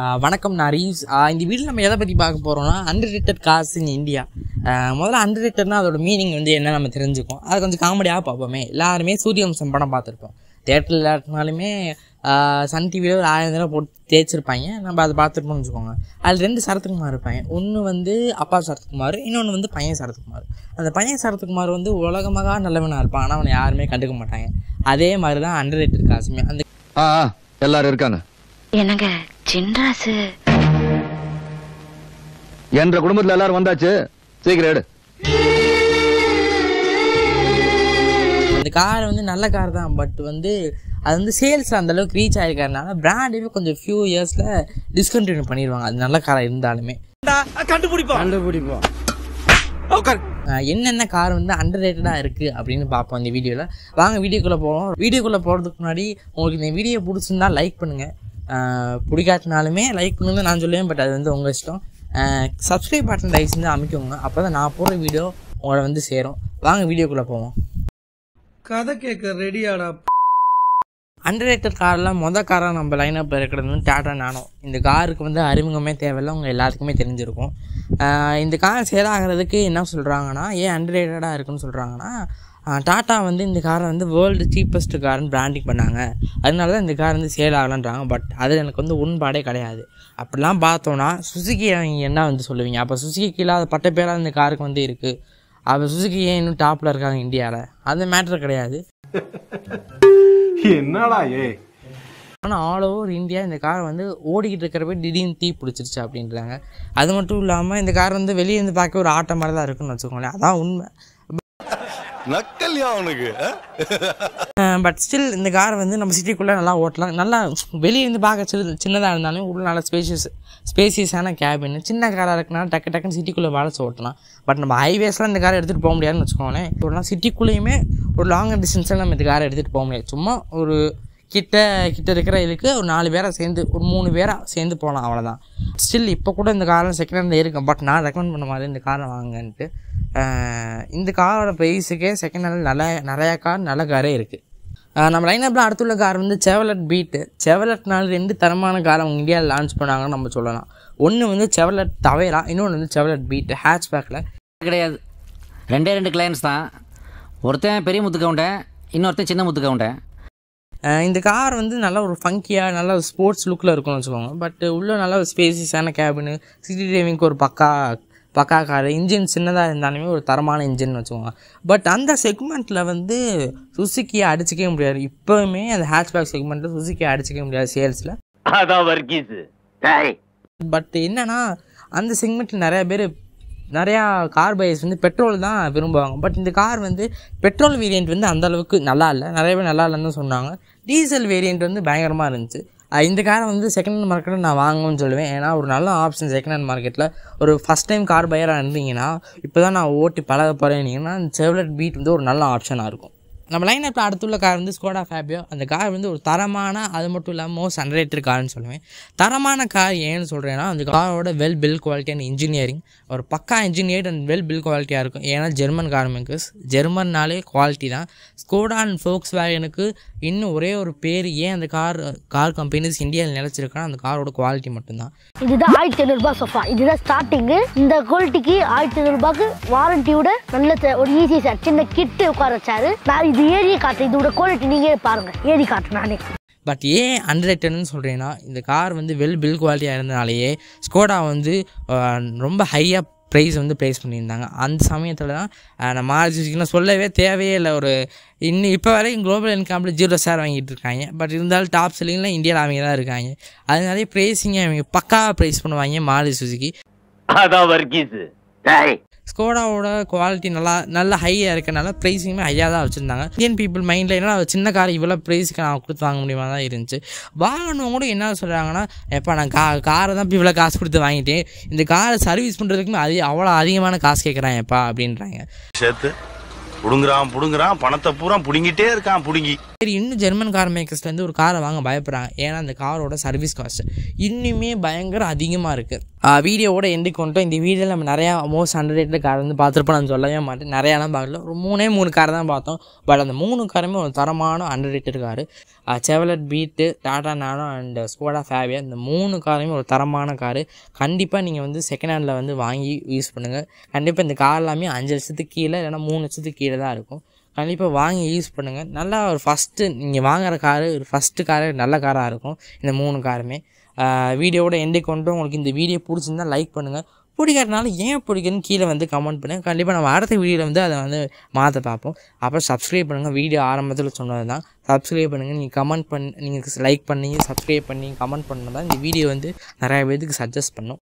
வணக்கம் நான் ரீவ்ஸ். இந்த வீடியோ நம்ம எதை பற்றி பார்க்க போகிறோம்னா அண்டர்ரேட்டட் கார்ஸ் இன் இந்தியா. முதல்ல அண்டர்ரேட்டட்னா அதோட மீனிங் என்ன நம்ம தெரிஞ்சுக்கோம். அது கொஞ்சம் காமெடியாக பார்ப்போமே. எல்லாருமே சூரியவம்சம் படம் பார்த்துருப்போம். தேட்டரில் இல்லாட்டினாலுமே சன் டிவியில் ஒரு 1000 தடவை போட்டு தேய்ச்சிருப்பாங்க. நம்ம அதை பார்த்துருப்போம்னு வச்சுக்கோங்க. அதில் 2 சரத்குமார் இருப்பாங்க. ஒன்று அப்பா சரத்குமார், இன்னொன்று பையன் சரத்குமார். அந்த பையன் சரத்குமார் உலகமாக நல்லவனாக இருப்பான், ஆனால் அவனை யாருமே கண்டுக்க மாட்டாங்க. அதே மாதிரி தான் அண்டர்ரேட்டட் காசுமே. அந்த எல்லாரும் இருக்காங்க. என்னங்க சின்ராசு என்ற குடும்பத்துல எல்லாரும் வந்தாச்சு, சீக்கிரம் எடு. அந்த கார் நல்ல கார் தான். பட் அது சேல்ஸ் அந்த அளவுக்கு ரீச் ஆயிருக்காருனால பிராண்டுமே கொஞ்சம் ஃபியூ இயர்ஸ்ல டிஸ்கண்டினியூ பண்ணிடுவாங்க. அது நல்ல காராக இருந்தாலுமே கண்டுபிடிப்போம். என்னென்ன கார் அண்டர்ரேட்டடாக இருக்குது அப்படின்னு பார்ப்போம் இந்த வீடியோவில். வாங்க வீடியோக்குள்ளே போவோம். வீடியோக்குள்ளே போகிறதுக்கு முன்னாடி உங்களுக்கு இந்த வீடியோ பிடிச்சிருந்தா லைக் பண்ணுங்கள், பிடிக்காட்டினாலுமே லைக் பண்ணுங்க நான் சொல்லுவேன். பட் அது உங்கள் இஷ்டம். சப்ஸ்கிரைப் பட்டன் தயவு செஞ்சு அமைக்கோங்க, அப்போ தான் நான் போடுற வீடியோ உங்களை சேரும். வாங்க வீடியோக்குள்ளே போவோம். கதை கேட்க ரெடியாடா. அண்டர்ரேட்டட் கார்லாம் காராக நம்ம லைனப்பில் இருக்கிறது டாடா நானோ. இந்த காருக்கு அறிமுகமே தேவையில்லை, உங்கள் எல்லாத்துக்குமே தெரிஞ்சிருக்கும். இந்த கார் சேல் ஆகிறதுக்கு என்ன சொல்கிறாங்கன்னா, ஏன் அண்டர்ரேட்டடாக இருக்குன்னு சொல்கிறாங்கன்னா, டாட்டா இந்த காரை வேர்ல்டு சீப்பஸ்ட் கார்னு பிராண்டிங் பண்ணாங்க. அதனால தான் இந்த கார் சேல் ஆகலான்றாங்க. பட் அது எனக்கு உண்பாடே கிடையாது. அப்படிலாம் பார்த்தோன்னா சுசுகி என்ன சொல்லுவீங்க? அப்போ சுசுகிக்கு இல்லாத பட்ட பேராக இந்த காருக்கு இருக்குது. அப்போ சுசுகி ஏன் இன்னும் டாப்பில் இருக்காங்க இந்தியாவில்? அது மேட்ரு கிடையாது. என்னடா ஆனால் ஆல் ஓவர் இந்தியா இந்த கார் ஓடிக்கிட்டு இருக்கிறப்ப திடீர்னு தீ பிடிச்சிருச்சு அப்படின்றாங்க. அது மட்டும் இல்லாமல் இந்த கார் வெளியே பார்க்க ஒரு ஆட்டோ மாதிரி தான் இருக்குன்னு வச்சுக்கோங்களேன். அதான் உண்மை. பட் ஸ்டில் இந்த கார் நம்ம சிட்டிக்குள்ளே நல்லா ஓட்டலாம். நல்லா வெளியே பார்க்க சின்னதாக இருந்தாலும் உள்ள நல்லா ஸ்பேசியஸான கேபின். சின்ன காராக இருக்குனால டக்குன்னு சிட்டிக்குள்ளே வளைச்சு ஓட்டலாம். பட் நம்ம ஹைவேஸ்லாம் இந்த காரை எடுத்துகிட்டு போக முடியாதுன்னு வச்சுக்கோங்களேன். இப்போலாம் சிட்டிக்குள்ளேயுமே ஒரு லாங் டிஸ்டன்ஸில் நம்ம இந்த காரை எடுத்துகிட்டு போக முடியாது. சும்மா ஒரு கிட்ட இருக்கிற இதுக்கு ஒரு 4 பேரை சேர்ந்து ஒரு 3 பேரை சேர்ந்து போகலாம், அவ்வளோதான். ஸ்டில் இப்போ கூட இந்த காரில் செகண்ட் ஹேண்டில் இருக்கும். பட் நான் ரெக்கமெண்ட் பண்ண மாதிரி இந்த காரை வாங்கன்ட்டு. இந்த காரோட ப்ரைஸுக்கே செகண்ட் ஹேண்டில் நிறையா கார் நல்ல காரே இருக்குது. நம்ம லைனப்பில் அடுத்துள்ள கார் செவலட் பீட்டு. செவலட்னால 2 தரமான கார் அவங்க இந்தியாவில் லான்ச் பண்ணாங்கன்னு நம்ம சொல்லலாம். ஒன்று செவலட் தவேரா, இன்னொன்று செவலட் பீட்டு ஹேட்ச்பேக்கில் கிடையாது. 2 கிளைண்ட்ஸ் தான். ஒருத்தன் பெரிய முத்து கவுண்டன், இன்னொருத்தன் சின்ன முத்து கவுண்டன். இந்த கார் நல்ல ஒரு ஃபங்கியாக நல்ல ஒரு ஸ்போர்ட்ஸ் லுக்கில் இருக்கும்னு வச்சுக்கோங்க. பட் உள்ளே நல்ல ஒரு ஸ்பேசியஸான கேபினு, சிட்டி டிரைவிங்க்கு ஒரு பக்கா கார். இன்ஜின் சின்னதாக இருந்தாலுமே ஒரு தரமான இன்ஜின் வச்சுக்கோங்க. பட் அந்த செக்மெண்ட்டில் சுசுக்கியை அடிச்சிக்கவே முடியாது. இப்போவுமே அந்த ஹேட்ச்பேக் செக்மெண்ட்டில் சுசுக்கியை அடிச்சிக்க முடியாது சேல்ஸில். பட் என்னன்னா அந்த செக்மெண்ட்டில் நிறையா கார் பையர்ஸ் பெட்ரோல் தான் விரும்புவாங்க. பட் இந்த கார் பெட்ரோல் வேரியண்ட் அந்தளவுக்கு நல்லா இல்லை, நிறைய பேர் நல்லா இல்லைன்னு சொன்னாங்க. டீசல் வேரியண்ட் பயங்கரமாக இருந்துச்சு. இந்த காரை செகண்ட் ஹேண்ட் மார்க்கெட்டில் நான் வாங்கணும்னு சொல்லுவேன். ஏன்னா ஒரு நல்ல ஆப்ஷன் செகண்ட் ஹேண்ட் மார்க்கெட்டில். ஒரு ஃபஸ்ட் டைம் கார் பையராக இருந்தீங்கன்னா, இப்போ தான் நான் ஓட்டி பழக போகிறேன்னீங்கன்னா செவலட் பீட் ஒரு நல்ல ஆப்ஷனாக இருக்கும். நம்ம லைனப்பில் அடுத்துள்ள கார் ஸ்கோடா ஃபேபியோ. அந்த கார் ஒரு தரமான, அது மட்டும் இல்லாமல் மோஸ்ட் அண்டர்ரேட்டட் கார்னு சொல்லுவேன். தரமான கார் ஏன்னு சொல்கிறேன்னா, அந்த காரோட well bill quality and engineering ஒரு பக்கா இன்ஜினியர்ட் அண்ட் வெல் பில் குவாலிட்டியாக இருக்கும். ஏன்னா ஜெர்மன் கார் மேக்கர்ஸ், ஜெர்மன்னாலே குவாலிட்டி தான். ஸ்கோடா அண்ட் ஃபோக்ஸ் வேகனுக்கு இன்னும் ஒரே ஒரு பேர் ஏன் அந்த கார் கம்பெனிஸ் இந்தியாவில் நிலச்சிருக்கான்னா அந்த காரோட குவாலிட்டி மட்டும்தான். இதுதான் 1500 ரூபாய் சோஃபா. இதுதான் ஸ்டார்டிங்கு. இந்த குவாலிட்டிக்கு 1500 ரூபாய்க்கு வாரண்டியோட நல்ல ஒரு ஈஸி சார், சின்ன கிட்டு உட்கார வச்சாரு. நான் இது ஏறி காட்டுறேன். இதோட குவாலிட்டி நீங்கள் பாருங்க, ஏறி காட்டுறேன் நானே. பட் ஏன் அண்டர்ரேட்டட்னு சொல்கிறேன்னா, இந்த கார் வெல் பில் குவாலிட்டியாக இருந்தனாலேயே ஸ்கோடா ரொம்ப ஹையாக ப்ரைஸ் பண்ணியிருந்தாங்க. அந்த சமயத்தில் தான் நம்ம மாருதிலாம் சொல்லவே தேவையே இல்லை. இப்போ வரைக்கும் குளோபல் இன்கமில் 0 ஷேர் வாங்கிட்டு இருக்காங்க. பட் இருந்தாலும் டாப் செல்லிங்கில் இந்தியாவில் அவங்க தான் இருக்காங்க. அதனாலே ப்ரைஸிங்க அவங்க பக்காவாக ப்ரைஸ் பண்ணுவாங்க மாருதி சுசுகி. ஸ்கோடாவோட குவாலிட்டி நல்லா ஹையாக இருக்கனால ப்ரைஸிங்குமே ஹையாக தான் வச்சுருந்தாங்க. இந்தியன் பீப்புள் மைண்டில் என்ன சின்ன கார் இவ்வளோ ப்ரைஸுக்கு நான் கொடுத்து வாங்க முடியுமா தான் இருந்துச்சு. வாங்கணும் கூட என்ன சொல்கிறாங்கன்னா, எப்போ நான் காரை தான் இப்போ இவ்வளோ காசு கொடுத்து வாங்கிட்டேன், இந்த காரை சர்வீஸ் பண்ணுறதுக்குமே அவ்வளோ அதிகமான காசு கேட்குறான் எப்பா அப்படின்றாங்க. புடுங்குறான் பணத்தை பூரா புடுங்கிட்டே இருக்கான் புடுங்கி. சரி, இன்னும் ஜெர்மன் கார் மேக்கர்ஸ்லேருந்து ஒரு காரை வாங்க பயப்படுறாங்க. ஏன்னா அந்த காரோட சர்வீஸ் காஸ்ட் இன்னுமே பயங்கர அதிகமாக இருக்குது. வீடியோவோட எண்டுக்கு வந்துட்டோம். இந்த வீடியோவில் நம்ம நிறையா மோஸ்ட் அண்டர்ரேட்டட் கார் வந்து பார்த்துருப்போம். நான் சொல்லவே மாட்டேன், நிறையாலாம் பார்க்கல, ஒரு 3 கார் தான் பார்த்தோம். பட் அந்த 3 காருமே ஒரு தரமான underrated car. Chevrolet beat, Tata nano and Skoda Fabia, இந்த 3 காருமே ஒரு தரமான காரு. கண்டிப்பாக நீங்கள் வந்து செகண்ட் ஹேண்டில் வந்து வாங்கி யூஸ் பண்ணுங்கள். கண்டிப்பாக இந்த கார் எல்லாமே 5 லட்சத்துக்கு கீழே இல்லைனா 3 லட்சத்துக்கு கீழே தான் இருக்கும். கண்டிப்பாக வாங்கி யூஸ் பண்ணுங்கள். நல்லா ஒரு ஃபஸ்ட்டு நீங்கள் வாங்குகிற காரு ஒரு ஃபஸ்ட்டு காரு நல்ல காராக இருக்கும் இந்த 3 காருமே. வீடியோவோட எண்டுக்கு கொண்டு உங்களுக்கு இந்த வீடியோ பிடிச்சிருந்தால் லைக் பண்ணுங்கள். பிடிக்காதனால ஏன் பிடிக்குன்னு கீழே வந்து கமெண்ட் பண்ணுங்கள். கண்டிப்பாக நம்ம அடுத்த வீடியோவில் வந்து அதை வந்து மாற்ற பார்ப்போம். அப்புறம் சப்ஸ்கிரைப் பண்ணுங்கள். வீடியோ ஆரம்பத்தில் சொன்னது தான், சப்ஸ்கிரைப் பண்ணுங்கள். நீங்கள் கமெண்ட் நீங்கள் லைக் பண்ணி சப்ஸ்கிரைப் பண்ணி கமெண்ட் பண்ணால் தான் இந்த வீடியோ வந்து நிறையா பேருக்கு சஜஸ்ட் பண்ணும்.